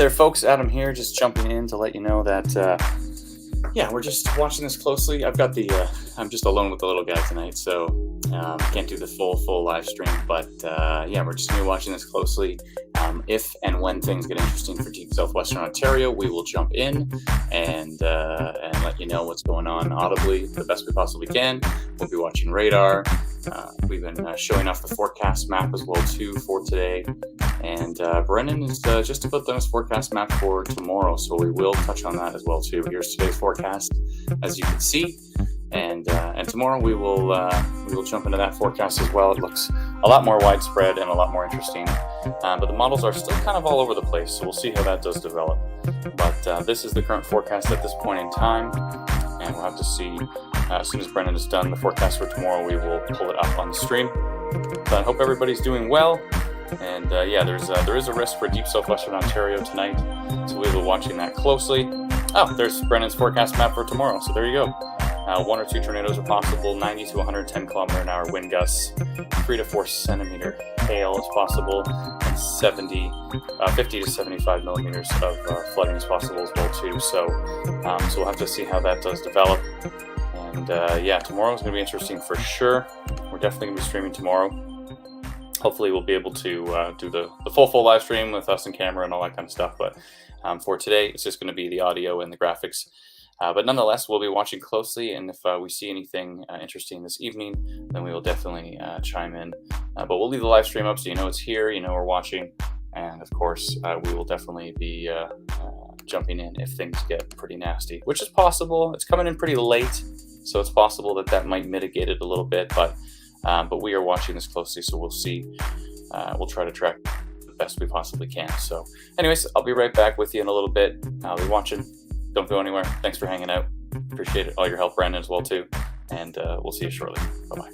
there, folks. Adam here, just jumping in to let you know that, yeah, we're just watching this closely. I've got I'm just alone with the little guy tonight, so can't do the full live stream. But yeah, we're just going to be watching this closely. If and when things get interesting for Deep Southwestern Ontario, we will jump in and let you know what's going on audibly the best we possibly can. We'll be watching radar. We've been showing off the forecast map as well too for today, and Brennan is just about done his forecast map for tomorrow, so we will touch on that as well too. Here's today's forecast, as you can see, and tomorrow we will jump into that forecast as well. It looks a lot more widespread and a lot more interesting, but the models are still kind of all over the place, so we'll see how that does develop. But this is the current forecast at this point in time, and we'll have to see. As soon as Brennan is done the forecast for tomorrow, we will pull it up on the stream. But I hope everybody's doing well. And yeah, there is a risk for Deep Southwestern Ontario tonight, so we'll be watching that closely. Oh, there's Brennan's forecast map for tomorrow. So there you go. 1 or 2 tornadoes are possible. 90 to 110 kilometer an hour wind gusts. 3 to 4 centimeter hail is possible, and 50 to 75 millimeters of flooding is possible as well too. So we'll have to see how that does develop. And yeah, tomorrow is going to be interesting for sure. We're definitely going to be streaming tomorrow. Hopefully we'll be able to do the full live stream with us and camera and all that kind of stuff. But for today, it's just going to be the audio and the graphics. But nonetheless, we'll be watching closely. And if we see anything interesting this evening, then we will definitely chime in. But we'll leave the live stream up so you know it's here, you know we're watching. And of course, we will definitely be jumping in if things get pretty nasty, which is possible. It's coming in pretty late, so it's possible that might mitigate it a little bit. But we are watching this closely, so we'll see. We'll try to track the best we possibly can. So anyways, I'll be right back with you in a little bit. I'll be watching. Don't go anywhere. Thanks for hanging out. Appreciate it. All your help, Brandon, as well too. And we'll see you shortly. Bye-bye.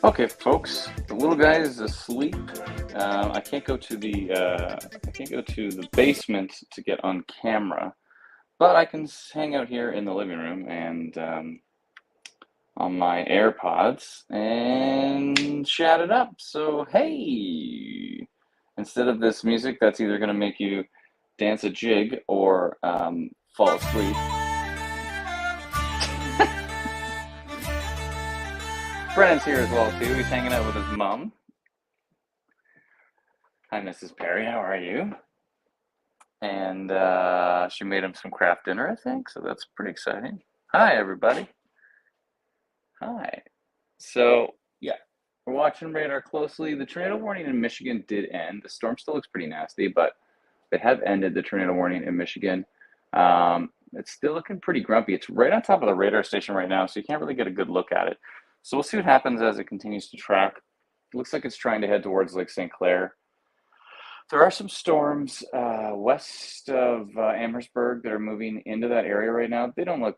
Okay, folks, the little guy is asleep. I can't go to the basement to get on camera, but I can hang out here in the living room and on my AirPods and chat it up. So, hey, instead of this music that's either going to make you dance a jig or fall asleep, Brennan's here as well, too. He's hanging out with his mom. Hi, Mrs. Perry. How are you? And she made him some Kraft dinner, I think, so that's pretty exciting. Hi, everybody. Hi. So, yeah, we're watching radar closely. The tornado warning in Michigan did end. The storm still looks pretty nasty, but they have ended the tornado warning in Michigan. It's still looking pretty grumpy. It's right on top of the radar station right now, so you can't really get a good look at it. So we'll see what happens as it continues to track. It looks like it's trying to head towards Lake St. Clair. There are some storms west of Amherstburg that are moving into that area right now. They don't look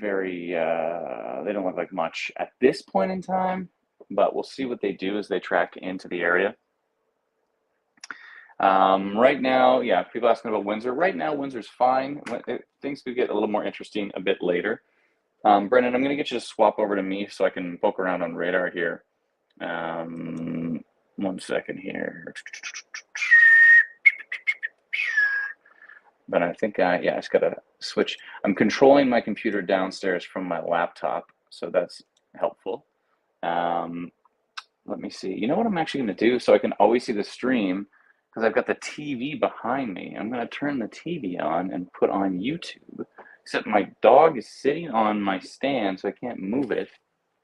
they don't look like much at this point in time, but we'll see what they do as they track into the area. Right now, yeah, people asking about Windsor. Right now, Windsor's fine. Things could get a little more interesting a bit later. Brendan, I'm going to get you to swap over to me so I can poke around on radar here. 1 second here. But I think, yeah, I just got to switch. I'm controlling my computer downstairs from my laptop, so that's helpful. Let me see. You know what I'm actually going to do so I can always see the stream, because I've got the TV behind me. I'm going to turn the TV on and put on YouTube, except my dog is sitting on my stand, so I can't move it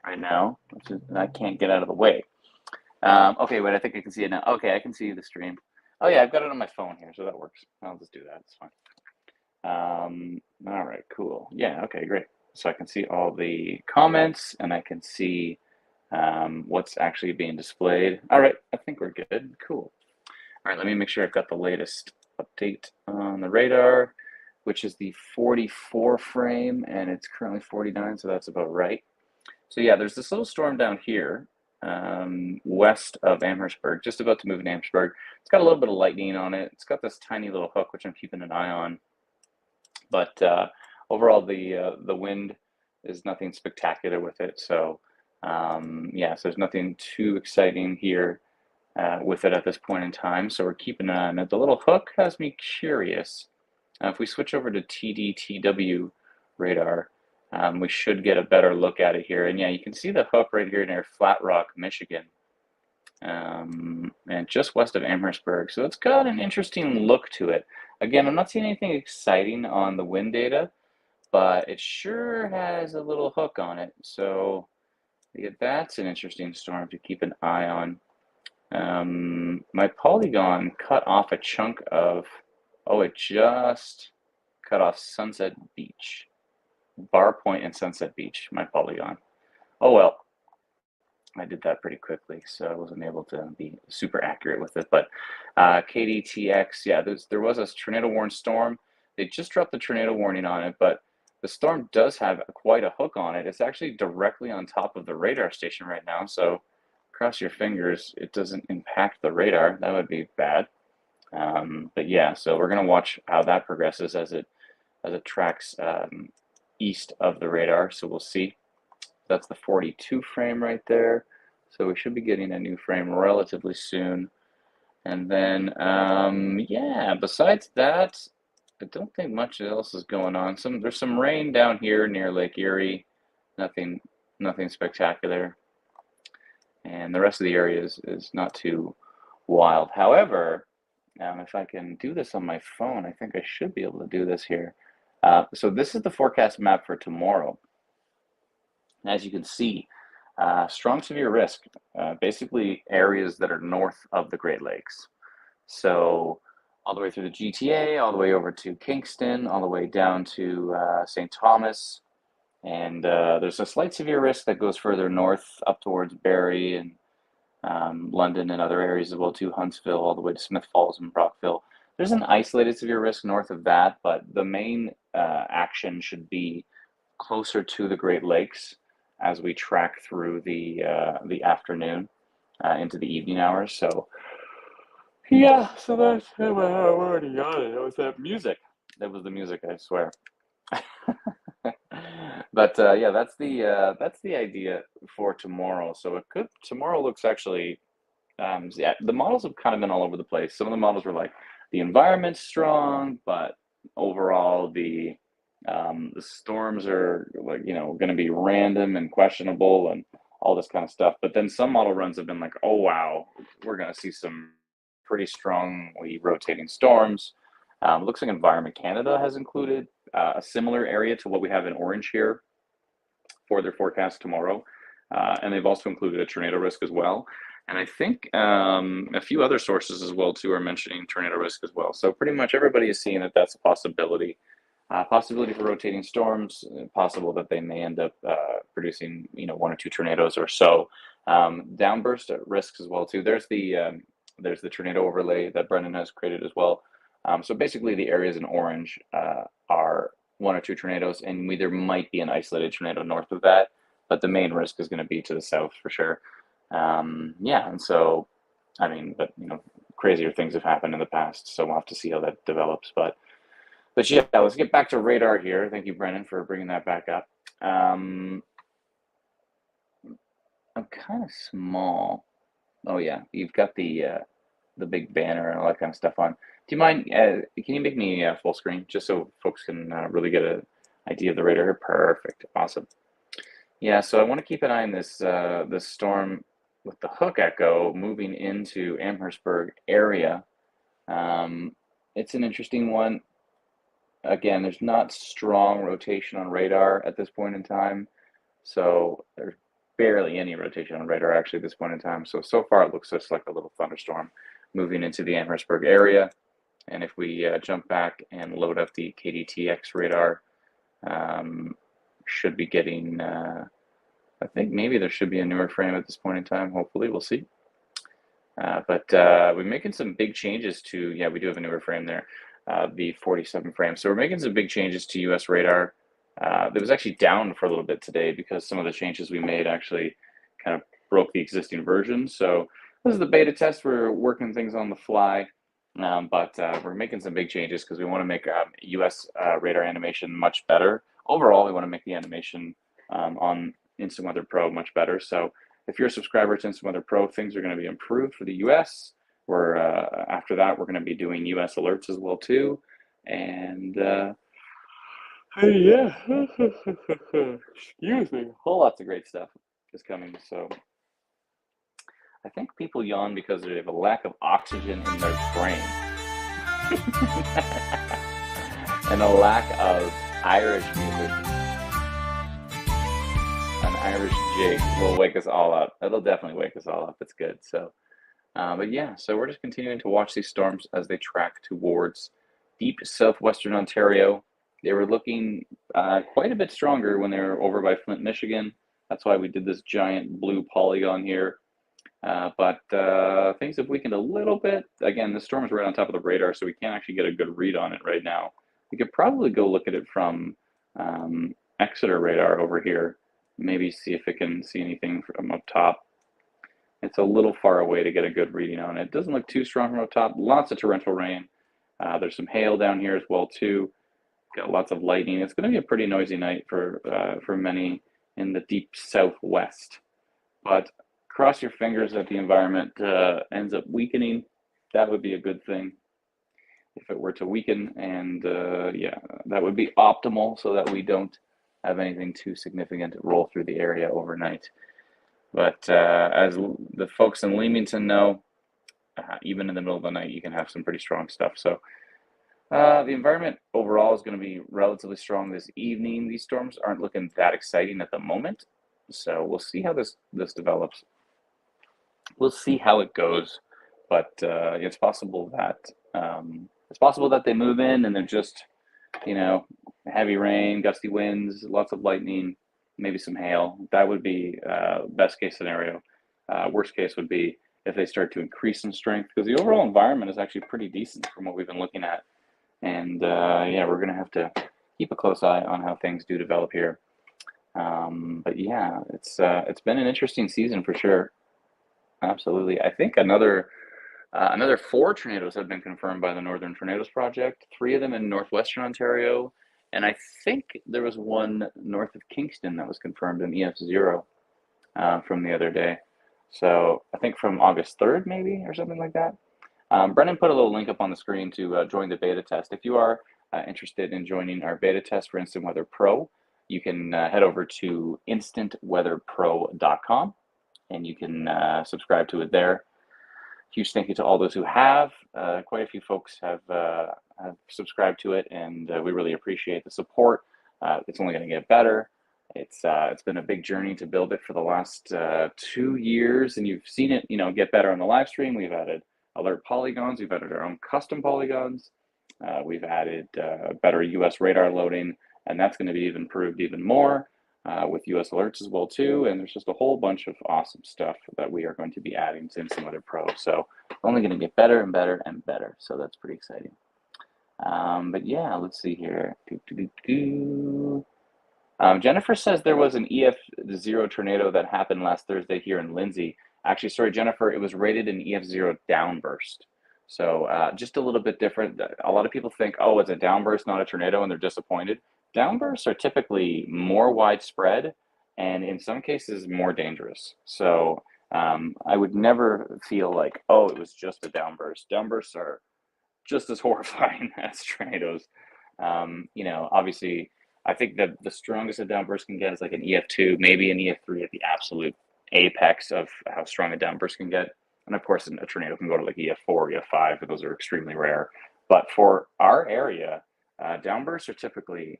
right now. I can't get out of the way. Okay, wait, I think I can see it now. Okay, I can see the stream. Oh yeah, I've got it on my phone here, so that works. I'll just do that, it's fine. All right, cool. Yeah, okay, great. So I can see all the comments and I can see what's actually being displayed. All right, I think we're good, cool. All right, let me make sure I've got the latest update on the radar, which is the 44 frame, and it's currently 49, so that's about right. So yeah, there's this little storm down here, west of Amherstburg, just about to move into Amherstburg. It's got a little bit of lightning on it. It's got this tiny little hook, which I'm keeping an eye on. But overall, the wind is nothing spectacular with it. So yeah, so there's nothing too exciting here with it at this point in time. So we're keeping an eye on it. The little hook has me curious. If we switch over to TDTW radar, we should get a better look at it here. And yeah, you can see the hook right here near Flat Rock, Michigan, and just west of Amherstburg. So it's got an interesting look to it. Again, I'm not seeing anything exciting on the wind data, but it sure has a little hook on it. So yeah, that's an interesting storm to keep an eye on. My polygon cut off a chunk of, oh, it just cut off Sunset Beach. Bar Point and Sunset Beach, my polygon. Oh well, I did that pretty quickly, so I wasn't able to be super accurate with it. But KDTX, yeah, there was a tornado warning storm. They just dropped the tornado warning on it, but the storm does have quite a hook on it. It's actually directly on top of the radar station right now, so cross your fingers it doesn't impact the radar. That would be bad. But yeah, so we're going to watch how that progresses as it tracks east of the radar, so we'll see. That's the 42 frame right there. So we should be getting a new frame relatively soon. And then, yeah, besides that, I don't think much else is going on. There's some rain down here near Lake Erie. Nothing spectacular. And the rest of the area is not too wild. However, if I can do this on my phone, I think I should be able to do this here. So this is the forecast map for tomorrow. As you can see, strong severe risk, basically areas that are north of the Great Lakes. So all the way through the GTA, all the way over to Kingston, all the way down to St. Thomas. And there's a slight severe risk that goes further north up towards Barrie and London and other areas as well too, Huntsville, all the way to Smith Falls and Brockville. There's an isolated severe risk north of that, but the main action should be closer to the Great Lakes as we track through the afternoon into the evening hours. So yeah, so that's I already got it. It was that music. That was the music, I swear. But But yeah, that's the idea for tomorrow. So tomorrow looks actually yeah, the models have kind of been all over the place. Some of the models were like the environment's strong, but overall the storms are like, going to be random and questionable and all this kind of stuff. But then some model runs have been like, oh wow, we're going to see some pretty strongly rotating storms. Looks like Environment Canada has included a similar area to what we have in orange here for their forecast tomorrow. And they've also included a tornado risk as well. And I think a few other sources as well too are mentioning tornado risk as well. So pretty much everybody is seeing that that's a possibility. Possibility for rotating storms, possible that they may end up producing, one or two tornadoes or so. Downburst risks as well too. There's the tornado overlay that Brendan has created as well. So basically, the areas in orange are one or two tornadoes, and there might be an isolated tornado north of that, but the main risk is going to be to the south for sure. Yeah, and so, I mean, but crazier things have happened in the past, so we'll have to see how that develops. But yeah, let's get back to radar here. Thank you, Brendan, for bringing that back up. I'm kind of small. Oh yeah, you've got the big banner and all that kind of stuff on. Do you mind? Can you make me full screen just so folks can really get an idea of the radar here? Perfect, awesome. Yeah, so I want to keep an eye on this storm with the hook echo moving into Amherstburg area. It's an interesting one. Again, there's not strong rotation on radar at this point in time, so there's barely any rotation on radar actually at this point in time. So far it looks just like a little thunderstorm moving into the Amherstburg area. And if we jump back and load up the KDTX radar, should be getting, I think maybe there should be a newer frame at this point in time. Hopefully, we'll see. But we're making some big changes to, yeah, we do have a newer frame there, the 47 frame. So we're making some big changes to US radar. It was actually down for a little bit today because some of the changes we made actually kind of broke the existing version. So this is the beta test. We're working things on the fly, but we're making some big changes because we want to make US radar animation much better. Overall, we want to make the animation on Instant Weather Pro much better. So if you're a subscriber to Instant Weather Pro, things are going to be improved for the US. After that, we're going to be doing US alerts as well too. And yeah, excuse me, whole lots of great stuff is coming. So I think people yawn because they have a lack of oxygen in their brain and a lack of Irish music. An Irish jig will wake us all up. It'll definitely wake us all up. It's good. So, but yeah, so we're just continuing to watch these storms as they track towards deep southwestern Ontario. They were looking quite a bit stronger when they were over by Flint, Michigan. That's why we did this giant blue polygon here. But things have weakened a little bit. Again, the storm is right on top of the radar, so we can't actually get a good read on it right now. We could probably go look at it from Exeter radar over here. Maybe see if it can see anything from up top. It's a little far away to get a good reading on it. It doesn't look too strong from up top. Lots of torrential rain. There's some hail down here as well too. Got lots of lightning. It's going to be a pretty noisy night for many in the deep southwest. But cross your fingers that the environment ends up weakening. That would be a good thing if it were to weaken, and yeah, that would be optimal so that we don't have anything too significant roll through the area overnight. But as the folks in Leamington know, even in the middle of the night, you can have some pretty strong stuff. So the environment overall is going to be relatively strong this evening. These storms aren't looking that exciting at the moment, so we'll see how this develops. We'll see how it goes, but it's possible that they move in and they're just, heavy rain, gusty winds, lots of lightning, maybe some hail. That would be best case scenario. Worst case would be if they start to increase in strength, because the overall environment is actually pretty decent from what we've been looking at. And yeah, we're going to have to keep a close eye on how things do develop here. But yeah, it's been an interesting season for sure. Absolutely. I think another 4 tornadoes have been confirmed by the Northern Tornadoes Project. 3 of them in northwestern Ontario, And I think there was one north of Kingston that was confirmed in EF0 from the other day. So I think from August 3rd, maybe, or something like that. Brennan put a little link up on the screen to join the beta test. If you are interested in joining our beta test for Instant Weather Pro, you can head over to instantweatherpro.com and you can subscribe to it there. Huge thank you to all those who have. Quite a few folks have subscribed to it, and we really appreciate the support. It's only going to get better. It's been a big journey to build it for the last 2 years, and you've seen it, get better on the live stream. We've added alert polygons. We've added our own custom polygons. We've added better US radar loading, and that's going to be improved even more with US alerts as well too. And there's just a whole bunch of awesome stuff that we are going to be adding to Instant Weather Pro. So only going to get better and better and better. So that's pretty exciting. But yeah, let's see here. Jennifer says there was an EF0 tornado that happened last Thursday here in Lindsay. Actually, sorry, Jennifer, it was rated an EF0 downburst. So just a little bit different. A lot of people think, oh, it's a downburst, not a tornado, and they're disappointed. Downbursts are typically more widespread and in some cases more dangerous. So I would never feel like, oh, it was just a downburst. Downbursts are just as horrifying as tornadoes. Obviously, I think that the strongest a downburst can get is like an EF2, maybe an EF3 at the absolute apex of how strong a downburst can get. And of course, a tornado can go to like EF4, EF5, but those are extremely rare. But for our area, downbursts are typically,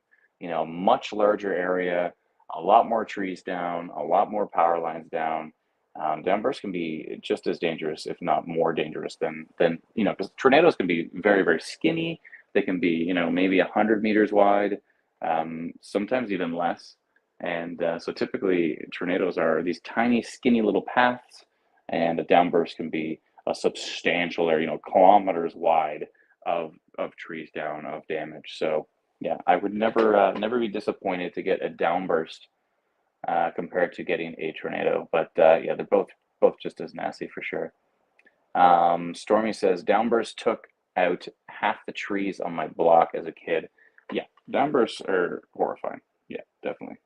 much larger area, a lot more trees down, a lot more power lines down. Downbursts can be just as dangerous, if not more dangerous than because tornadoes can be very, very skinny. They can be, maybe 100 meters wide, sometimes even less. And so typically tornadoes are these tiny, skinny little paths, and a downburst can be a substantial area, kilometers wide of trees down, of damage. So yeah, I would never be disappointed to get a downburst compared to getting a tornado. But yeah, they're both just as nasty for sure. Stormy says, downburst took out half the trees on my block as a kid. Yeah, downbursts are horrifying. Yeah, definitely.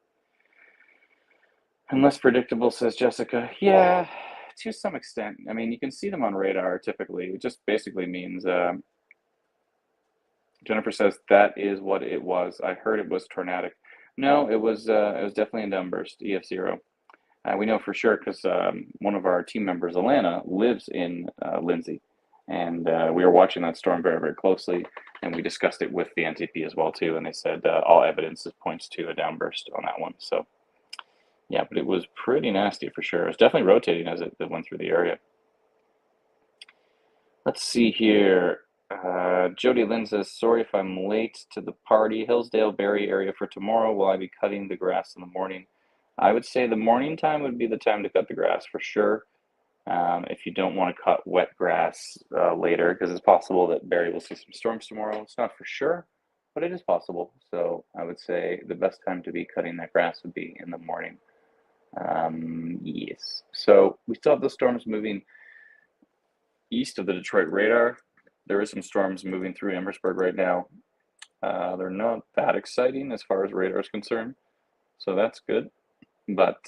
And less predictable, says Jessica. Yeah, to some extent. I mean, you can see them on radar typically. It just basically means, Jennifer says, that is what it was. I heard it was tornadic. No, it was definitely a downburst, EF0. We know for sure because one of our team members, Alana, lives in Lindsay. And we were watching that storm very, very closely. And we discussed it with the NTP as well, too. And they said all evidence points to a downburst on that one. So, yeah, but it was pretty nasty for sure. It was definitely rotating as it went through the area. Let's see here. Jody Lynn says, sorry if I'm late to the party. Hillsdale, Barrie area for tomorrow. Will I be cutting the grass in the morning? I would say the morning time would be the time to cut the grass for sure. If you don't want to cut wet grass later, because it's possible that Barrie will see some storms tomorrow. It's not for sure, but it is possible. So I would say the best time to be cutting that grass would be in the morning. Yes. So we still have the storms moving east of the Detroit radar. There is some storms moving through Amherstburg right now. They're not that exciting as far as radar is concerned, so that's good. But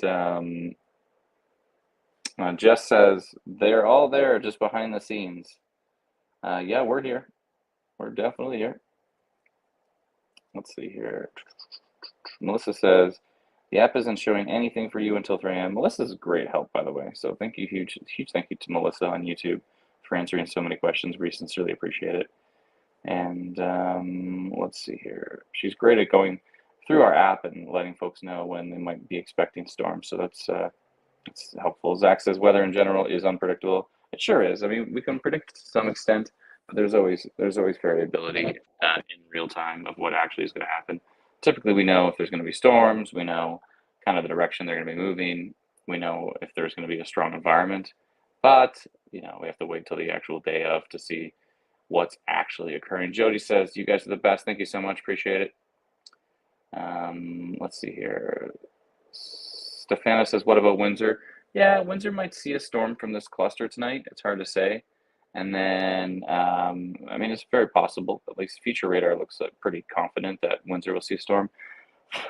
Jess says, they're all there just behind the scenes. Yeah, we're here. We're definitely here. Let's see here. Melissa says, the app isn't showing anything for you until 3 a.m. Melissa's great help, by the way. So thank you, huge thank you to Melissa on YouTube for answering so many questions. We sincerely appreciate it. And let's see here. She's great at going through our app and letting folks know when they might be expecting storms. So that's helpful. Zach says weather in general is unpredictable. It sure is. I mean, we can predict to some extent, but there's always variability in real time of what actually is going to happen. Typically, we know if there's going to be storms. We know kind of the direction they're going to be moving. We know if there's going to be a strong environment. But, we have to wait till the actual day of to see what's actually occurring. Jody says, you guys are the best. Thank you so much. Appreciate it. Let's see here. Stefana says, what about Windsor? Yeah, Windsor might see a storm from this cluster tonight. It's hard to say. And then, I mean, it's very possible. At least future radar looks pretty confident that Windsor will see a storm,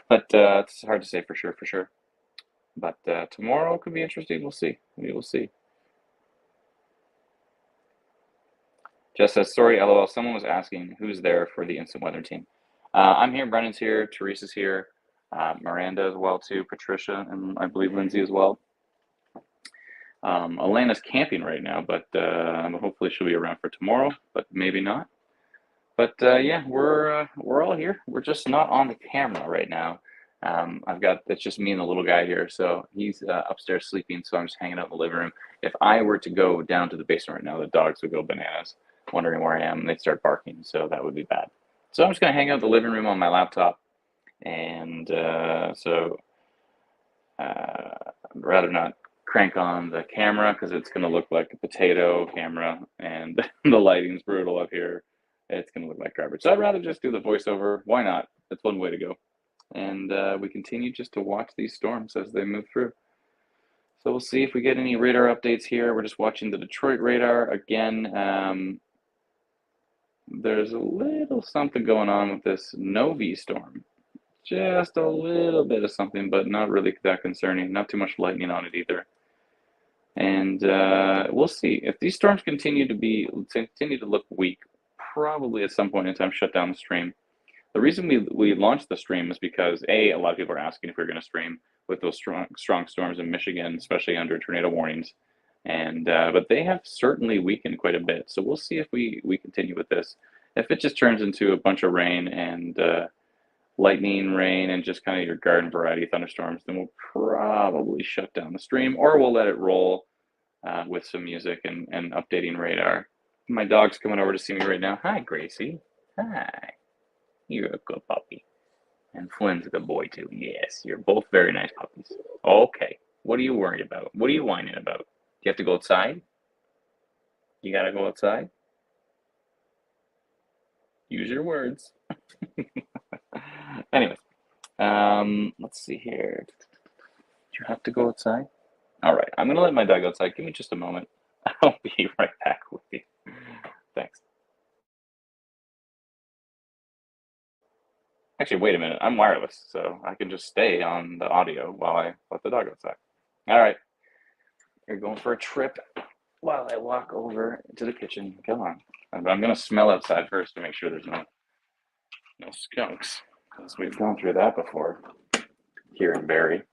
but it's hard to say for sure. But tomorrow could be interesting. We'll see. We will see. Just says, sorry, LOL. Someone was asking who's there for the instant weather team. I'm here. Brennan's here. Teresa's here. Miranda as well too. Patricia and I believe Lindsay as well. Elena's camping right now, but hopefully she'll be around for tomorrow, but maybe not. But yeah, we're all here. We're just not on the camera right now. It's just me and the little guy here, so he's upstairs sleeping, so I'm just hanging out in the living room. If I were to go down to the basement right now, the dogs would go bananas, wondering where I am, and they'd start barking, so that would be bad. So I'm just gonna hang out in the living room on my laptop, and I'd rather not crank on the camera because it's gonna look like a potato camera, and the lighting's brutal up here. It's gonna look like garbage. So I'd rather just do the voiceover. Why not? That's one way to go. And we continue just to watch these storms as they move through. So we'll see if we get any radar updates here. We're just watching the Detroit radar again. There's a little something going on with this Novi storm. Just a little bit of something, but not really that concerning. Not too much lightning on it either. And we'll see if these storms continue to look weak. Probably at some point in time, shut down the stream. The reason we launched the stream is because a lot of people are asking if we're going to stream with those strong storms in Michigan, especially under tornado warnings, and but they have certainly weakened quite a bit. So we'll see if we continue with this. If it just turns into a bunch of rain and lightning, rain, and just kind of your garden variety thunderstorms, then we'll probably shut down the stream, or we'll let it roll with some music and updating radar. My dog's coming over to see me right now. Hi, Gracie. Hi. You're a good puppy. And Flynn's a good boy, too. Yes, you're both very nice puppies. Okay. What are you worried about? What are you whining about? Do you have to go outside? You gotta go outside? Use your words. Anyways, let's see here. Do you have to go outside? All right, I'm gonna let my dog outside. Give me just a moment. I'll be right back with you. Thanks. Actually, wait a minute. I'm wireless, so I can just stay on the audio while I let the dog outside. All right. You're going for a trip while I walk over to the kitchen. Come on. I'm going to smell outside first to make sure there's no skunks, because we've gone through that before here in Barrie.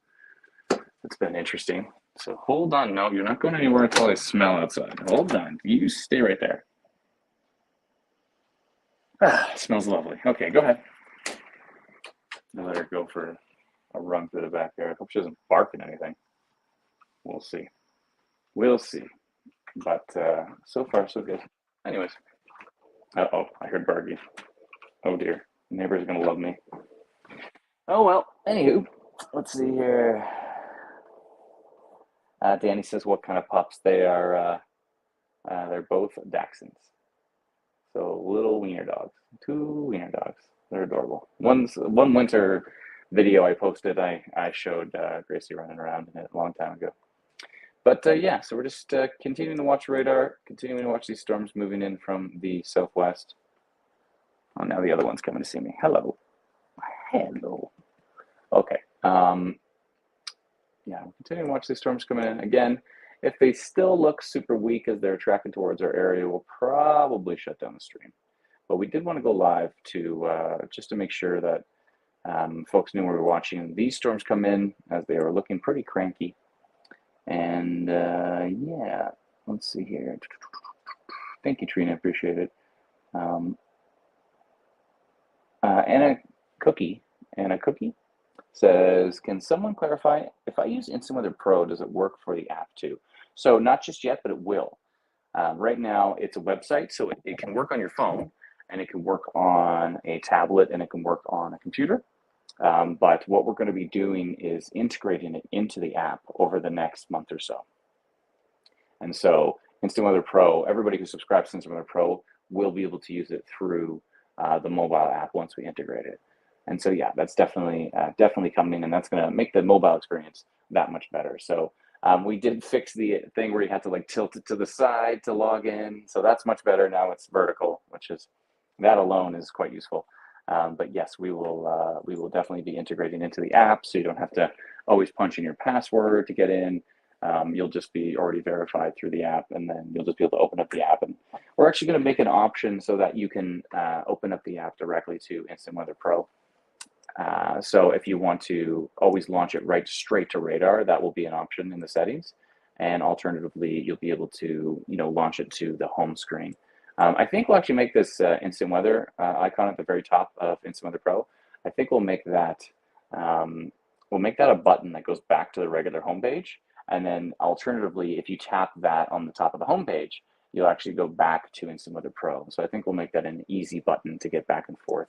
It's been interesting. So hold on. No, you're not going anywhere until I smell outside. Hold on. You stay right there. It smells lovely. Okay, go ahead. I'll let her go for a run through the backyard. I hope she doesn't bark at anything. We'll see. We'll see. But so far, so good. Anyways. Uh-oh, I heard barking. Oh, dear. The neighbor's going to love me. Oh, well. Anywho, let's see here. Danny says what kind of pups they are. They're both Dachshunds. So little wiener dogs. 2 wiener dogs. They're adorable. One winter video I posted, I showed Gracie running around in it a long time ago. But yeah, so we're just continuing to watch radar, continuing to watch these storms moving in from the southwest. Oh, now the other one's coming to see me. Hello. Hello. Okay. Yeah, we'll continue to watch these storms coming in. Again, if they still look super weak as they're tracking towards our area, we'll probably shut down the stream. But we did want to go live to just to make sure that folks knew we were watching these storms come in as they were looking pretty cranky. And yeah, let's see here. Thank you, Trina. Appreciate it. Anna Cookie says, can someone clarify if I use Instant Weather Pro, does it work for the app too? So not just yet, but it will. Right now, it's a website, so it can work on your phone, and it can work on a tablet, and it can work on a computer. But what we're going to be doing is integrating it into the app over the next month or so. And so Instant Weather Pro, everybody who subscribes to Instant Weather Pro will be able to use it through the mobile app once we integrate it. And so, yeah, that's definitely coming, and that's going to make the mobile experience that much better. So We did fix the thing where you had to like tilt it to the side to log in, so that's much better. Now it's vertical, which is, that alone is quite useful. But yes, we will definitely be integrating into the app, so you don't have to always punch in your password to get in. You'll just be already verified through the app, and then you'll just be able to open up the app. And we're actually going to make an option so that you can open up the app directly to Instant Weather Pro. So if you want to always launch it right straight to Radar, that will be an option in the settings. And alternatively, you'll be able to launch it to the home screen. I think we'll actually make this Instant Weather icon at the very top of Instant Weather Pro. I think we'll make that a button that goes back to the regular homepage. And then alternatively, if you tap that on the top of the homepage, you'll actually go back to Instant Weather Pro. So I think we'll make that an easy button to get back and forth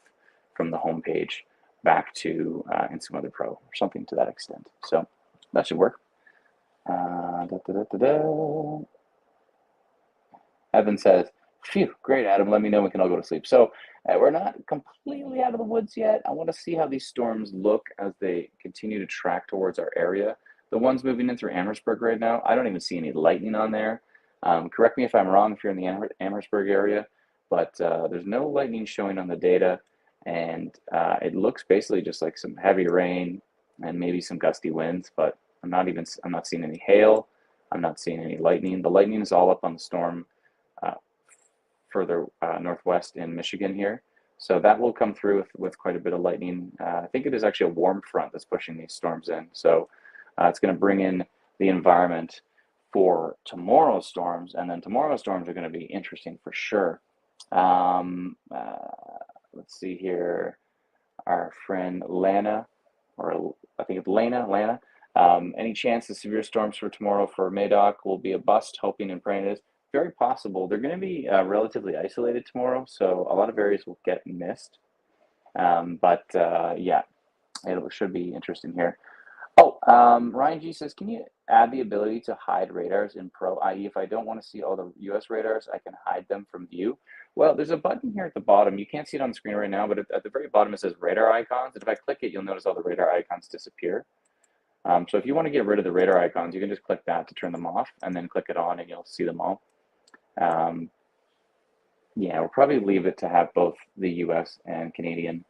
from the homepage back to Instant Weather Pro, or something to that extent. So that should work. Evan says, phew, great, Adam. Let me know we can all go to sleep. So we're not completely out of the woods yet. I want to see how these storms look as they continue to track towards our area. The ones moving in through Amherstburg right now, I don't even see any lightning on there. Correct me if I'm wrong if you're in the Amherstburg area, but there's no lightning showing on the data. And it looks basically just like some heavy rain and maybe some gusty winds, but I'm not seeing any hail. I'm not seeing any lightning. The lightning is all up on the storm further northwest in Michigan here. So that will come through with quite a bit of lightning. I think it is actually a warm front that's pushing these storms in. So it's going to bring in the environment for tomorrow's storms, and then tomorrow's storms are going to be interesting for sure. Let's see here. Our friend Lana, or I think it's Lana. Any chance the severe storms for tomorrow for Madoc will be a bust? Hoping and praying it is. Very possible. They're going to be relatively isolated tomorrow, so a lot of areas will get missed. Yeah, it should be interesting here. Oh, Ryan G says, can you add the ability to hide radars in Pro, i.e. if I don't want to see all the US radars, I can hide them from view? Well, there's a button here at the bottom. You can't see it on the screen right now, but at the very bottom it says radar icons. And if I click it, you'll notice all the radar icons disappear. So if you want to get rid of the radar icons, you can just click that to turn them off, and then click it on and you'll see them all. Yeah, we'll probably leave it to have both the US and Canadian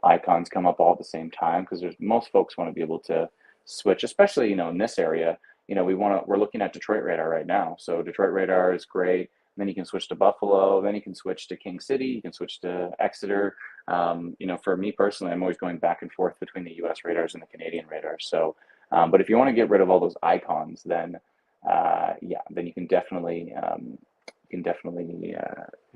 icons come up all at the same time, because most folks want to be able to switch, especially in this area. We're looking at Detroit radar right now, so Detroit radar is great. Then you can switch to Buffalo, then you can switch to King City, you can switch to Exeter. For me personally, I'm always going back and forth between the US radars and the Canadian radars. So but if you want to get rid of all those icons, then then you can definitely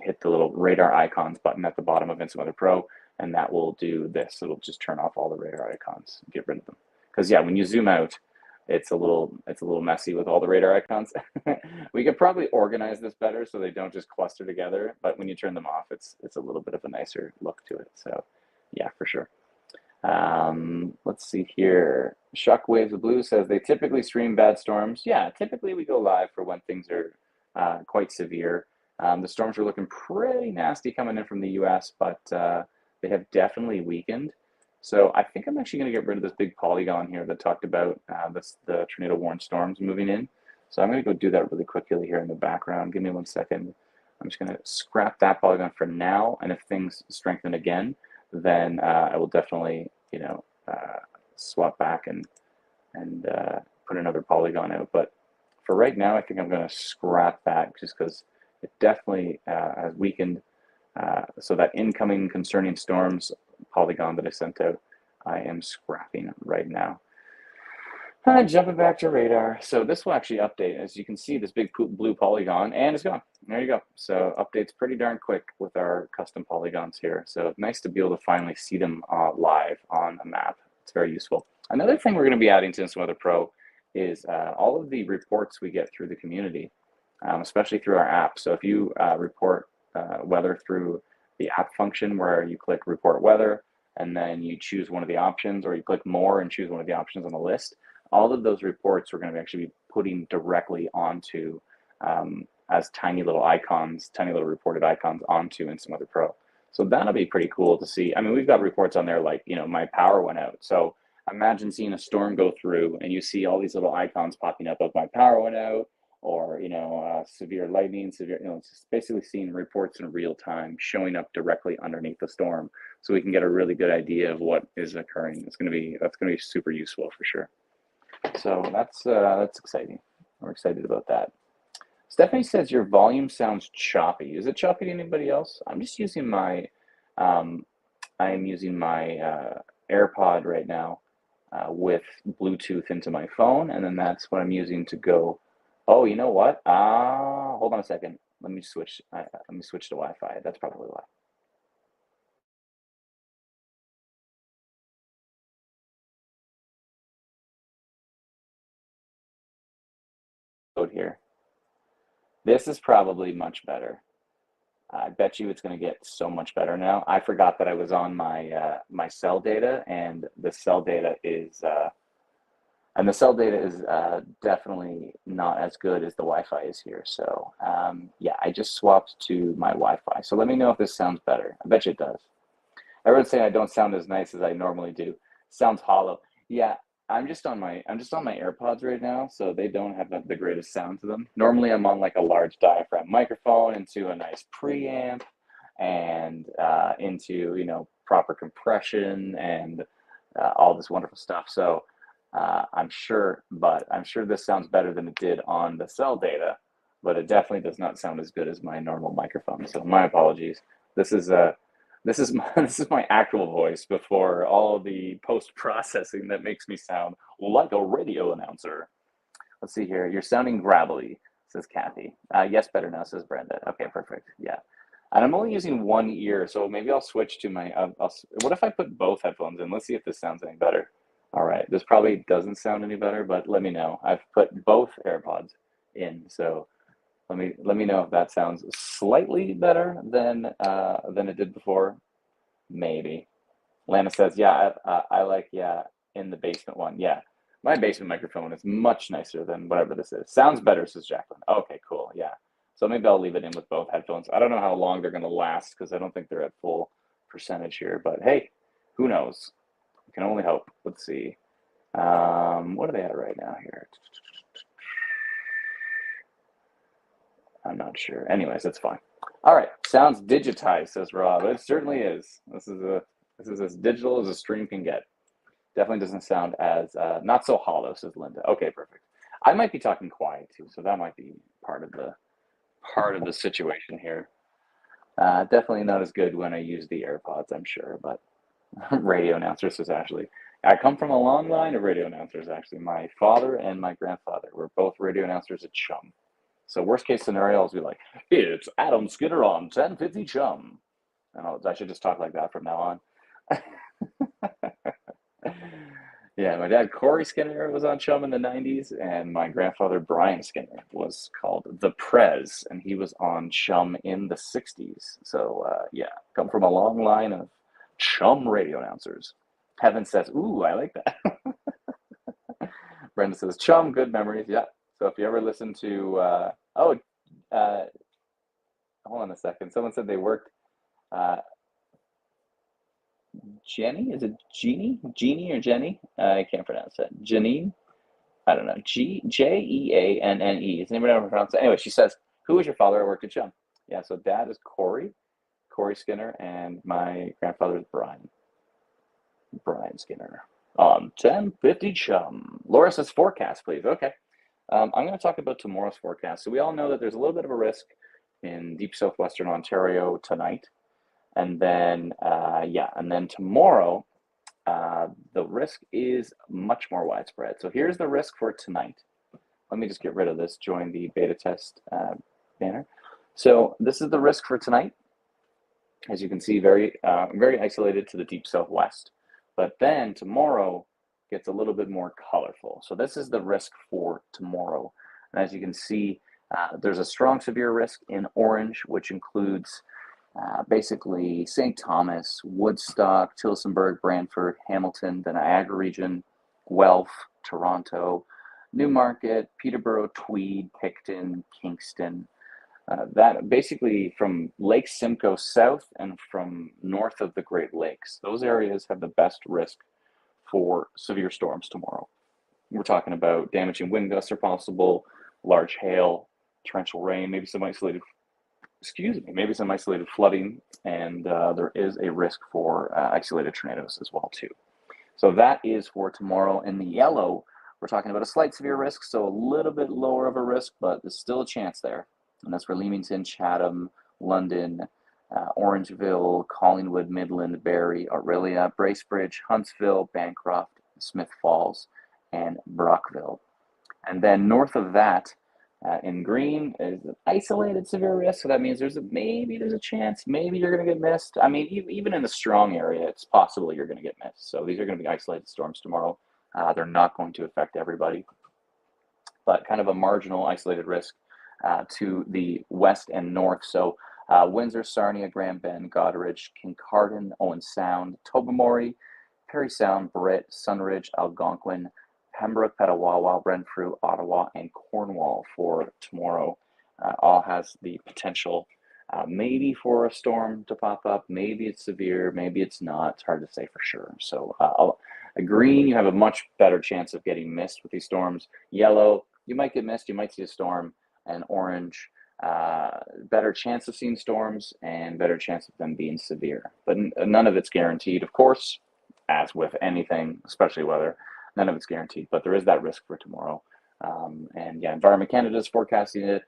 hit the little radar icons button at the bottom of Instant Weather Pro, and that will do this. It'll just turn off all the radar icons, get rid of them. Because when you zoom out, it's a little messy with all the radar icons. We could probably organize this better so they don't just cluster together, but when you turn them off, it's a little bit of a nicer look to it. So yeah, for sure. Let's see here. Shockwaves of Blue says they typically stream bad storms. Yeah, typically we go live for when things are quite severe. The storms are looking pretty nasty coming in from the US, but they have definitely weakened. So I think I'm actually going to get rid of this big polygon here that talked about the tornado warned storms moving in. So I'm going to go do that really quickly here in the background. Give me 1 second. I'm just going to scrap that polygon for now, and if things strengthen again, then I will definitely swap back and put another polygon out. But for right now, I think I'm going to scrap that just because it definitely has weakened. So that incoming concerning storms polygon that I sent out, I am scrapping right now. Jumping back to radar. So this will actually update. As you can see, this big blue polygon, and it's gone. There you go. So updates pretty darn quick with our custom polygons here. So nice to be able to finally see them live on a map. It's very useful. Another thing we're going to be adding to Instant Weather Pro is all of the reports we get through the community, especially through our app. So if you report weather through the app function where you click report weather and then you choose one of the options, or you click more and choose one of the options on the list, all of those reports we're going to actually be putting directly onto as tiny little icons, tiny little reported icons onto Instant Weather Pro. So that'll be pretty cool to see. I mean, we've got reports on there like, my power went out. So Imagine seeing a storm go through and you see all these little icons popping up of my power went out, or severe lightning, severe, it's just basically seeing reports in real time showing up directly underneath the storm, so we can get a really good idea of what is occurring. That's gonna be super useful for sure. So that's exciting. We're excited about that. Stephanie says your volume sounds choppy. Is it choppy to anybody else? I'm just using my I am using my AirPod right now with Bluetooth into my phone, and then that's what I'm using to go. Oh, you know what? Hold on a second. Let me switch. Let me switch to Wi-Fi. That's probably why. Code here. This is probably much better. I bet you it's going to get so much better now. I forgot that I was on my cell data, and the cell data is definitely not as good as the Wi-Fi is here. So yeah, I just swapped to my Wi-Fi. So let me know if this sounds better. I bet you it does. Everyone's saying I don't sound as nice as I normally do. Sounds hollow. Yeah, I'm just on my AirPods right now, so they don't have the greatest sound to them. Normally, I'm on like a large diaphragm microphone into a nice preamp and into proper compression and all this wonderful stuff. So I'm sure this sounds better than it did on the cell data, but it definitely does not sound as good as my normal microphone. So my apologies. This is this is my actual voice before all the post processing that makes me sound like a radio announcer. Let's see here. You're sounding gravelly, says Kathy. Yes, better now, says Brenda. Okay, perfect. Yeah. And I'm only using one ear, so maybe I'll switch to my. What if I put both headphones in? Let's see if this sounds any better. All right, this probably doesn't sound any better, but let me know. I've put both AirPods in, so let me know if that sounds slightly better than it did before. Maybe. Lana says, yeah, I like, yeah, in the basement one. Yeah, my basement microphone is much nicer than whatever this is. Sounds better, says Jacqueline. Okay, cool. Yeah. So maybe I'll leave it in with both headphones. I don't know how long they're going to last because I don't think they're at full percentage here, but hey, who knows? We can only hope. Let's see. What are they at right now here? I'm not sure. Anyways, that's fine. All right. Sounds digitized, says Rob. It certainly is. This is as digital as a stream can get. Definitely doesn't sound as not so hollow, says Linda. Okay, perfect. I might be talking quiet too, so that might be part of the situation here. Definitely not as good when I use the AirPods, I'm sure, but radio announcers is actually. I come from a long line of radio announcers, actually. My father and my grandfather were both radio announcers at Chum. So worst case scenario, I'll be like, it's Adam Skinner on 1050 Chum. And I should just talk like that from now on. Yeah, my dad, Corey Skinner, was on Chum in the 90s, and my grandfather, Brian Skinner, was called The Prez, and he was on Chum in the 60s. So, yeah, come from a long line of Chum radio announcers. Heaven says, ooh, I like that. Brenda says, Chum, good memories. Yeah. So if you ever listen to, uh, hold on a second. Someone said they worked, uh, Jenny? Is it Jeannie? Jeannie or Jenny? I can't pronounce that. Janine? I don't know. Jeanne. Does anybody ever pronounce that? Anyway, she says, who was your father? I worked at Chum. Yeah, so dad is Corey Skinner, and my grandfather is Brian Skinner. 1050 Chum. Laura says forecast, please. Okay. I'm going to talk about tomorrow's forecast. So we all know that there's a little bit of a risk in deep southwestern Ontario tonight. And then, and then tomorrow, the risk is much more widespread. So here's the risk for tonight. Let me just get rid of this, join the beta test banner. So this is the risk for tonight. As you can see, very isolated to the deep southwest. But then tomorrow gets a little bit more colorful. So this is the risk for tomorrow. And as you can see, there's a strong severe risk in orange, which includes basically St. Thomas, Woodstock, Tillsonburg, Brantford, Hamilton, the Niagara region, Guelph, Toronto, Newmarket, Peterborough, Tweed, Picton, Kingston. That basically from Lake Simcoe south and from north of the Great Lakes. Those areas have the best risk for severe storms tomorrow. We're talking about damaging wind gusts are possible, large hail, torrential rain, maybe some isolated flooding, and there is a risk for isolated tornadoes as well too. So that is for tomorrow. In the yellow, we're talking about a slight severe risk, so a little bit lower of a risk, but there's still a chance there. And that's for Leamington, Chatham, London, Orangeville, Collingwood, Midland, Barrie, Orillia, Bracebridge, Huntsville, Bancroft, Smith Falls, and Brockville. And then north of that, in green is an isolated severe risk. So that means there's a chance, maybe you're going to get missed. I mean, even in the strong area, it's possible you're going to get missed. So these are going to be isolated storms tomorrow. They're not going to affect everybody, but kind of a marginal isolated risk to the west and north. So Windsor, Sarnia, Grand Bend, Goderich, Kincardine, Owen Sound, Tobermory, Parry Sound, Britt, Sunridge, Algonquin, Pembroke, Petawawa, Renfrew, Ottawa, and Cornwall for tomorrow. All has the potential maybe for a storm to pop up. Maybe it's severe, maybe it's not. It's hard to say for sure. So green, you have a much better chance of getting missed with these storms. Yellow, you might get missed, you might see a storm. And orange, better chance of seeing storms and better chance of them being severe. But none of it's guaranteed, of course, as with anything, especially weather. None of it's guaranteed, but there is that risk for tomorrow. And yeah, Environment Canada is forecasting it.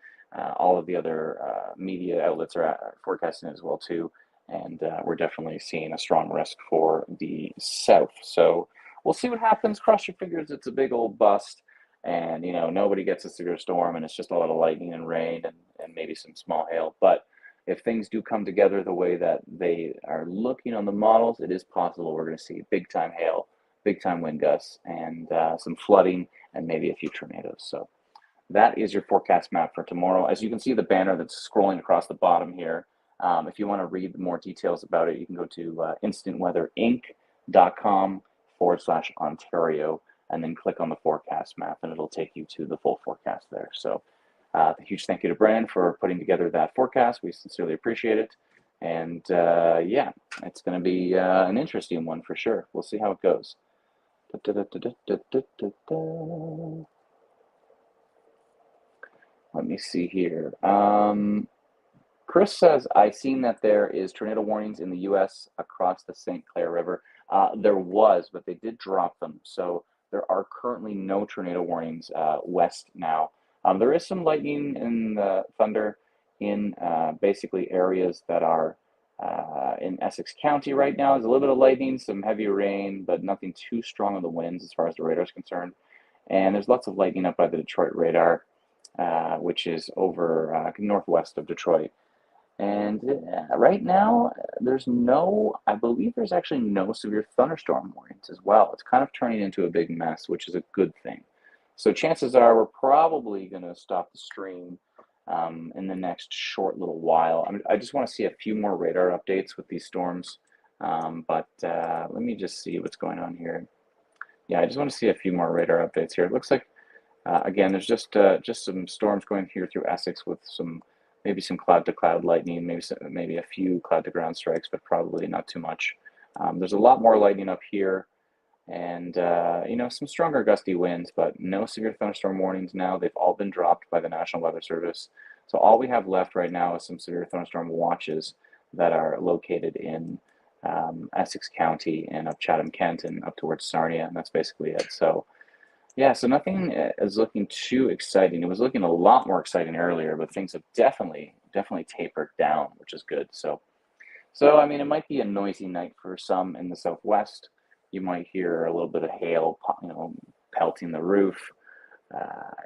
All of the other media outlets are forecasting it as well too. And we're definitely seeing a strong risk for the south. So we'll see what happens. Cross your fingers it's a big old bust. And, nobody gets a severe storm and it's just a lot of lightning and rain and maybe some small hail. But if things do come together the way that they are looking on the models, it is possible we're going to see big time hail, big time wind gusts, and some flooding and maybe a few tornadoes. So that is your forecast map for tomorrow. As you can see the banner that's scrolling across the bottom here. If you want to read more details about it, you can go to instantweatherinc.com/Ontario and then click on the forecast map and it'll take you to the full forecast there. So a huge thank you to Brandon for putting together that forecast. We sincerely appreciate it. And yeah, it's going to be an interesting one for sure. We'll see how it goes. Let me see here. Chris says, I've seen that there is tornado warnings in the U.S. across the St. Clair River. There was, but they did drop them. So there are currently no tornado warnings west now. There is some lightning and thunder in basically areas that are in Essex County right now. There's a little bit of lightning, some heavy rain, but nothing too strong on the winds as far as the radar is concerned. And there's lots of lightning up by the Detroit radar, which is over northwest of Detroit. And right now, I believe there's actually no severe thunderstorm warnings as well. It's kind of turning into a big mess, which is a good thing. So chances are we're probably going to stop the stream in the next short little while. I just want to see a few more radar updates with these storms. But let me just see what's going on here. Yeah, I just want to see a few more radar updates here. It looks like, again, there's just some storms going here through Essex with maybe some cloud-to-cloud lightning, maybe a few cloud-to-ground strikes, but probably not too much. There's a lot more lightning up here, and some stronger gusty winds, but no severe thunderstorm warnings now. They've all been dropped by the National Weather Service. So all we have left right now is some severe thunderstorm watches that are located in Essex County and up Chatham, Kent, and up towards Sarnia, and that's basically it. So yeah, so nothing is looking too exciting. It was looking a lot more exciting earlier, but things have definitely tapered down, which is good. So I mean, it might be a noisy night for some in the southwest. You might hear a little bit of hail, pelting the roof.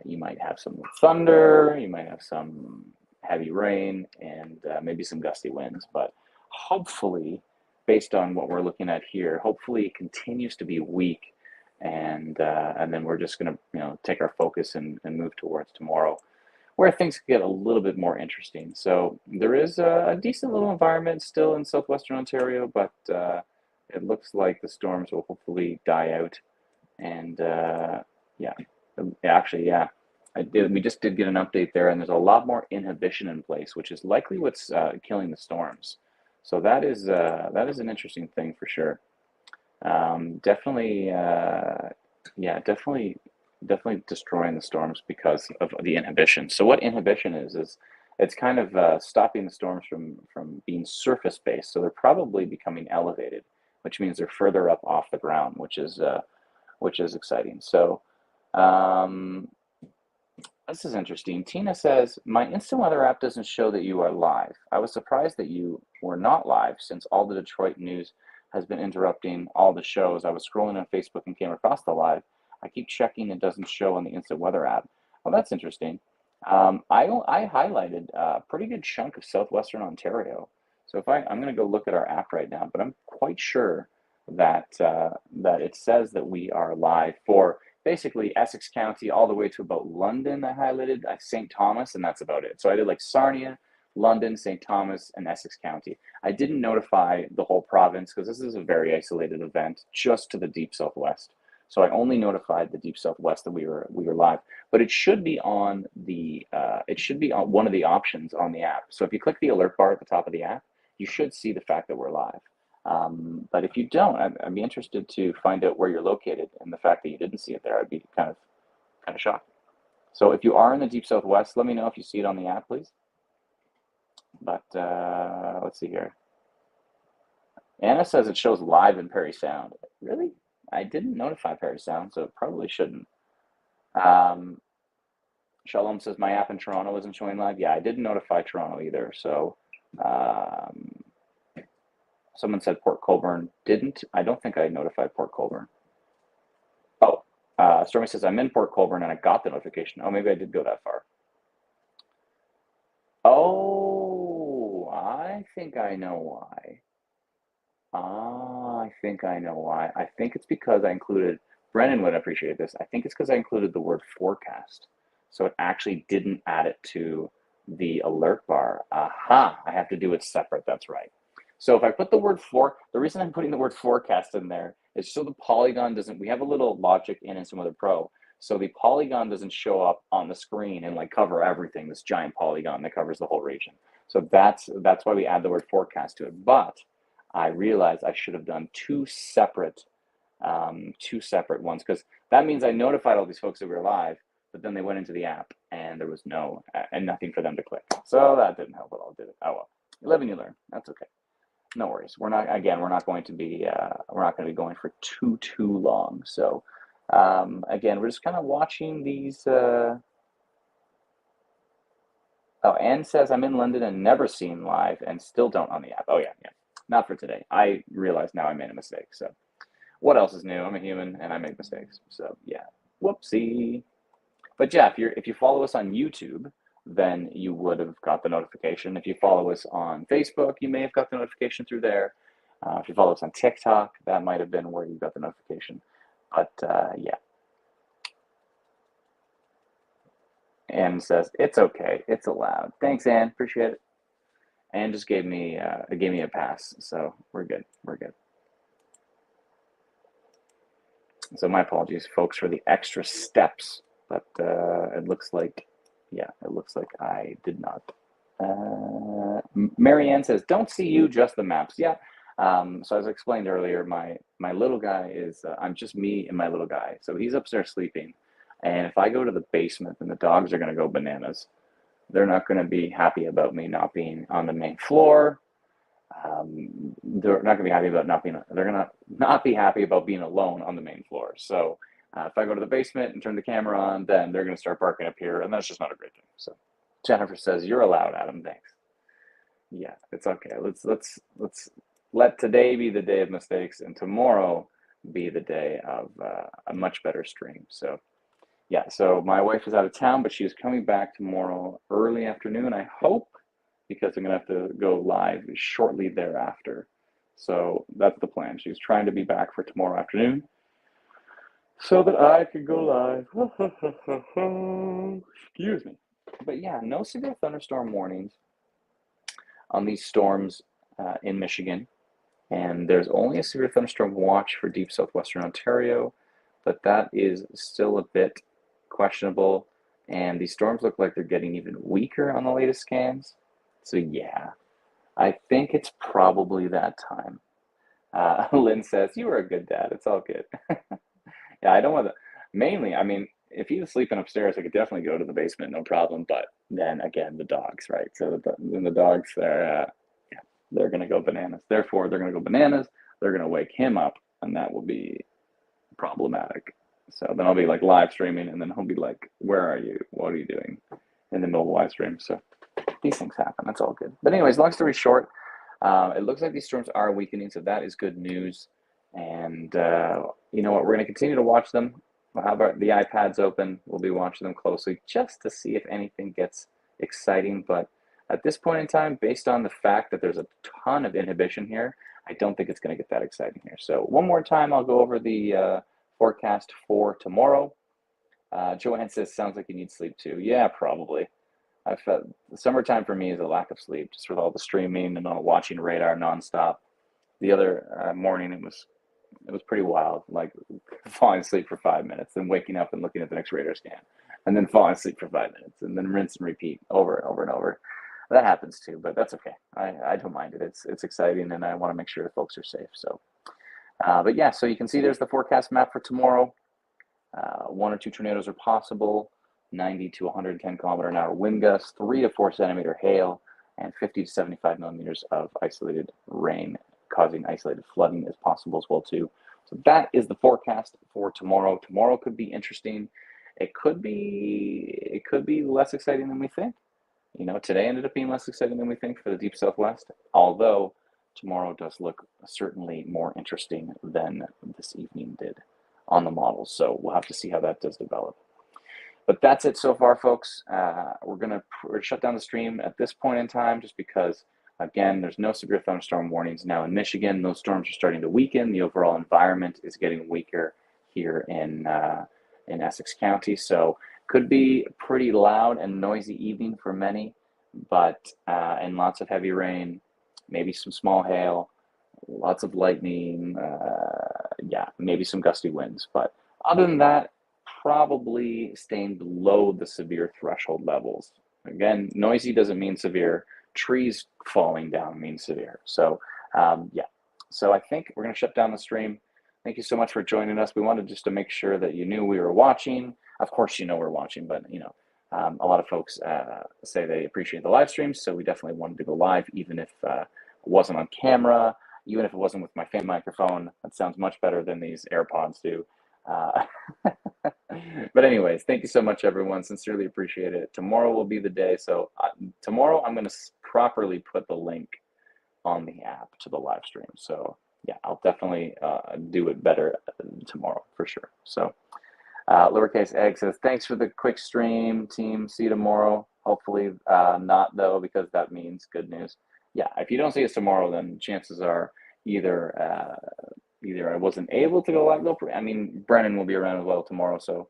You might have some thunder. You might have some heavy rain and maybe some gusty winds. But hopefully, based on what we're looking at here, hopefully it continues to be weak. And then we're just going to take our focus and move towards tomorrow, where things get a little bit more interesting. So there is a decent little environment still in southwestern Ontario, but it looks like the storms will hopefully die out. And yeah, we just did get an update there, and there's a lot more inhibition in place, which is likely what's killing the storms. So that is an interesting thing for sure. Definitely, yeah, definitely destroying the storms because of the inhibition. So what inhibition is it's kind of stopping the storms from being surface based. So they're probably becoming elevated, which means they're further up off the ground, which is exciting. So um, this is interesting. Tina says, my instant weather app doesn't show that you are live. I was surprised that you were not live since all the Detroit news has been interrupting all the shows. I was scrolling on Facebook and came across the live. I keep checking, it doesn't show on the instant weather app. Well, that's interesting. I highlighted a pretty good chunk of southwestern Ontario. So I'm going to go look at our app right now, but I'm quite sure that that it says that we are live for basically Essex County all the way to about London. I highlighted St. Thomas, and that's about it. So I did like Sarnia, London, St. Thomas, and Essex County. I didn't notify the whole province because this is a very isolated event just to the deep southwest. So I only notified the deep southwest that we were live, but it should be on one of the options on the app. So if you click the alert bar at the top of the app, you should see the fact that we're live. But if you don't, I'd be interested to find out where you're located, and the fact that you didn't see it there, I'd be kind of shocked. So if you are in the deep southwest, let me know if you see it on the app, please. But let's see here. Anna says it shows live in Parry Sound. Really? I didn't notify Parry Sound, so it probably shouldn't. Shalom says my app in Toronto isn't showing live. Yeah, I didn't notify Toronto either. So someone said Port Colborne didn't. I don't think I notified Port Colborne. Oh, Stormy says I'm in Port Colborne and I got the notification. Oh, maybe I did go that far. Oh, I think I know why. I think I know why. I think it's because I included, Brennan would appreciate this. I think it's because I included the word forecast. So it actually didn't add it to the alert bar. Aha, I have to do it separate. That's right. So if I put the word the reason I'm putting the word forecast in there is so the polygon doesn't, we have a little logic in some other pro. So the polygon doesn't show up on the screen and like cover everything, this giant polygon that covers the whole region. So that's why we add the word forecast to it. But I realized I should have done two separate ones, because that means I notified all these folks that we were live, but then they went into the app and there was nothing for them to click. So that didn't help at all, did it? Oh well, you live and you learn. That's okay. No worries. We're not going to be going for too long. So again, we're just kind of watching these. Oh, Anne says I'm in London and never seen live and still don't on the app. Oh yeah. Not for today. I realize now I made a mistake. So what else is new? I'm a human and I make mistakes. So yeah, whoopsie. But yeah, if you follow us on YouTube, then you would have got the notification. If you follow us on Facebook, you may have got the notification through there. If you follow us on TikTok, that might have been where you got the notification. But yeah. Anne says, it's okay. It's allowed. Thanks, Anne. Appreciate it. Anne just gave me a pass, so we're good. We're good. So my apologies, folks, for the extra steps, but it looks like I did not. Marianne says, don't see you, just the maps. Yeah. So as I explained earlier, my little guy is, I'm just me and my little guy. So he's upstairs sleeping. And if I go to the basement, then the dogs are going to go bananas. They're not going to be happy about me not being on the main floor. They're not going to be happy about they're going to not be happy about being alone on the main floor. So if I go to the basement and turn the camera on, then they're going to start barking up here, and that's just not a great thing. So Jennifer says, you're allowed, Adam. Thanks. Yeah, it's okay. Let's let today be the day of mistakes and tomorrow be the day of a much better stream. So yeah, so my wife is out of town, but she's coming back tomorrow early afternoon, I hope, because I'm going to have to go live shortly thereafter. So that's the plan. She's trying to be back for tomorrow afternoon so that I can go live. Excuse me. But yeah, no severe thunderstorm warnings on these storms in Michigan. And there's only a severe thunderstorm watch for deep southwestern Ontario, but that is still a bit questionable. And these storms look like they're getting even weaker on the latest scans. So yeah, I think it's probably that time. Lynn says, you were a good dad. It's all good. Yeah, I don't want to, mainly, I mean, if he was sleeping upstairs, I could definitely go to the basement, no problem. But then again, the dogs, right? So then the dogs, yeah, they're going to go bananas. Therefore, they're going to go bananas. They're going to wake him up, and that will be problematic. So then I'll be like live streaming, and then he'll be like, where are you? What are you doing in the middle of the live stream? So these things happen. That's all good. But anyways, long story short, it looks like these storms are weakening, so that is good news. And you know what? We're going to continue to watch them. We'll have the iPads open. We'll be watching them closely just to see if anything gets exciting. But at this point in time, based on the fact that there's a ton of inhibition here, I don't think it's going to get that exciting here. So one more time, I'll go over the forecast for tomorrow. Joanne says, sounds like you need sleep too. Yeah, probably. I felt the summertime for me is a lack of sleep, just with all the streaming and all watching radar nonstop. The other morning, it was pretty wild, like falling asleep for 5 minutes, then waking up and looking at the next radar scan, and then falling asleep for 5 minutes, and then rinse and repeat over and over and over. That happens too, but that's okay. I don't mind it. It's exciting, and I want to make sure folks are safe. So, but yeah, so you can see there's the forecast map for tomorrow. 1 or 2 tornadoes are possible. 90 to 110 kilometer an hour wind gusts, 3 to 4 centimeter hail, and 50 to 75 millimeters of isolated rain, causing isolated flooding is possible as well too. So that is the forecast for tomorrow. Tomorrow could be interesting. It could be less exciting than we think. You know, today ended up being less exciting than we think for the deep southwest, although tomorrow does look certainly more interesting than this evening did on the models. So we'll have to see how that does develop. But that's it so far, folks. We're gonna shut down the stream at this point in time, just because, again, there's no severe thunderstorm warnings now in Michigan. Those storms are starting to weaken. The overall environment is getting weaker here in Essex County. So could be a pretty loud and noisy evening for many, but and lots of heavy rain, maybe some small hail, lots of lightning, yeah, maybe some gusty winds. But other than that, probably staying below the severe threshold levels. Again, noisy doesn't mean severe. Trees falling down means severe. So yeah, so I think we're going to shut down the stream. Thank you so much for joining us. We wanted just to make sure that you knew we were watching. Of course, you know we're watching, but you know, a lot of folks say they appreciate the live streams, so we definitely wanted to go live, even if it wasn't on camera, even if it wasn't with my fan microphone. That sounds much better than these AirPods do. But anyways, thank you so much, everyone. Sincerely appreciate it. Tomorrow will be the day. So tomorrow I'm going to properly put the link on the app to the live stream. So yeah, I'll definitely do it better tomorrow for sure. So lowercase egg says, thanks for the quick stream, team. See you tomorrow. Hopefully not, though, because that means good news. Yeah, if you don't see us tomorrow, then chances are either I wasn't able to go live. I mean, Brennan will be around as well tomorrow. So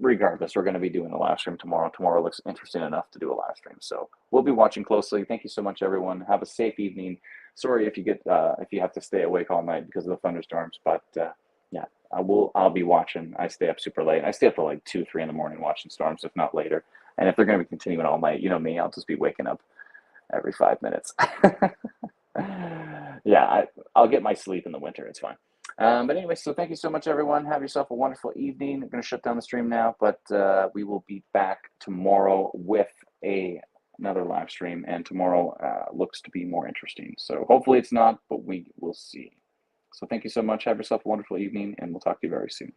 regardless, we're going to be doing a live stream tomorrow. Tomorrow looks interesting enough to do a live stream. So we'll be watching closely. Thank you so much, everyone. Have a safe evening. Sorry if you have to stay awake all night because of the thunderstorms, but yeah, I'll be watching. I stay up super late. I stay up till like 2, 3 in the morning watching storms, if not later. And if they're going to be continuing all night, you know me, I'll just be waking up every 5 minutes. Yeah, I'll get my sleep in the winter. It's fine. But anyway, so thank you so much, everyone. Have yourself a wonderful evening. I'm going to shut down the stream now, but we will be back tomorrow with another live stream, and tomorrow looks to be more interesting. So hopefully it's not, but we will see. So thank you so much. Have yourself a wonderful evening, and we'll talk to you very soon.